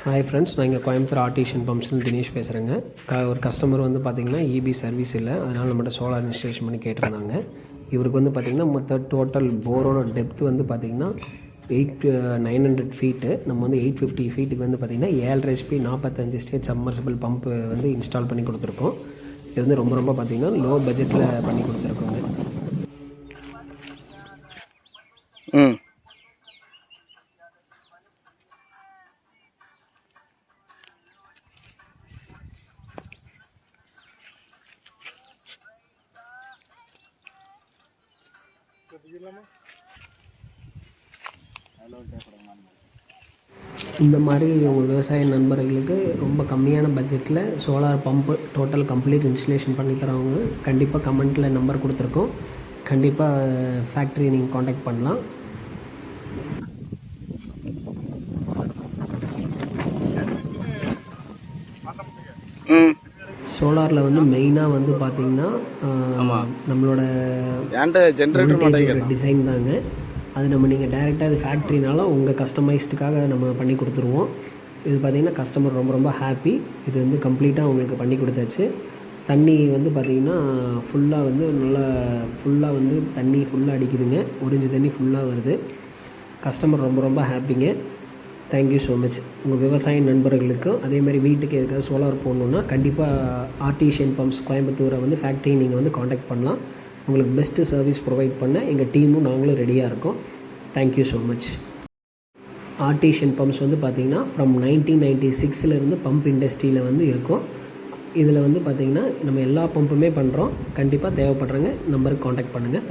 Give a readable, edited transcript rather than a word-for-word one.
Hi friends, நான் இங்கே Coimbatore artisan பம்ப்ஸ்லேருந்து Dinesh பேசுகிறேங்க. ஒரு கஸ்டமர் வந்து பார்த்திங்கன்னா இபி சர்வீஸ் இல்லை, அதனால் நம்மகிட்ட சோலார் இன்ஸ்டலேஷன் பண்ணி கேட்டிருந்தாங்க. இவருக்கு வந்து பார்த்திங்கன்னா மொத்த டோட்டல் போரோட டெப்த் வந்து பார்த்திங்கன்னா 900 ஃபீட்டு. நம்ம வந்து 850 ஃபீட்டுக்கு வந்து பார்த்திங்கன்னா 7.5 HP 45 ஸ்டேஜ் சம்மர்சிபிள் பம்ப்பு வந்து இன்ஸ்டால் பண்ணி கொடுத்துருக்கோம். இது வந்து ரொம்ப பார்த்திங்கன்னா லோ பட்ஜெட்டில் பண்ணி கொடுத்துருக்கோங்க. இந்த மாதிரி உங்கள் விவசாய நண்பர்களுக்கு ரொம்ப கம்மியான பட்ஜெட்டில் solar pump total complete installation பண்ணி தரவங்க கண்டிப்பாக கமெண்ட்டில் நம்பர் கொடுத்துருக்கோம். கண்டிப்பாக ஃபேக்ட்ரி நீங்கள் காண்டாக்ட் பண்ணலாம். சோலாரில் வந்து மெயினாக வந்து பார்த்திங்கன்னா நம்மளோட ஜென்ரேட்டர் டிசைன் தாங்க. அது நம்ம நீங்கள் டைரெக்டாக அது ஃபேக்ட்ரினால உங்கள் கஸ்டமைஸ்டுக்காக நம்ம பண்ணி கொடுத்துருவோம். இது பார்த்திங்கன்னா கஸ்டமர் ரொம்ப ஹாப்பி. இது வந்து கம்ப்ளீட்டாக உங்களுக்கு பண்ணி கொடுத்தாச்சு. தண்ணி வந்து பார்த்திங்கன்னா ஃபுல்லாக வந்து நல்லா ஃபுல்லாக வந்து தண்ணி ஃபுல்லாக அடிக்குதுங்க. ஒரிஞ்சு தண்ணி ஃபுல்லாக வருது. கஸ்டமர் ரொம்ப ஹாப்பிங்க. Thank you so much. உங்கள் விவசாய நண்பர்களுக்கும் அதே மாதிரி வீட்டுக்கு எதுக்காவது சோலார் போடணுன்னா கண்டிப்பாக ஆர்டிஷியன் பம்ப்ஸ் கோயம்புத்தூரை வந்து ஃபேக்ட்ரி நீங்கள் வந்து காண்டாக்ட் பண்ணலாம். உங்களுக்கு பெஸ்ட்டு சர்வீஸ் ப்ரொவைட் பண்ண எங்கள் டீமும் நாங்களும் ரெடியாக இருக்கோம். Thank you so much. Artesian pumps வந்து பார்த்திங்கன்னா ஃப்ரம் 1996 பம்ப் இண்டஸ்ட்ரியில் வந்து இருக்கும். இதில் வந்து பார்த்திங்கன்னா நம்ம எல்லா பம்புமே பண்ணுறோம். கண்டிப்பாக தேவைப்படுறவங்க நம்பருக்கு காண்டாக்ட் பண்ணுங்கள். தேங்க்யூ.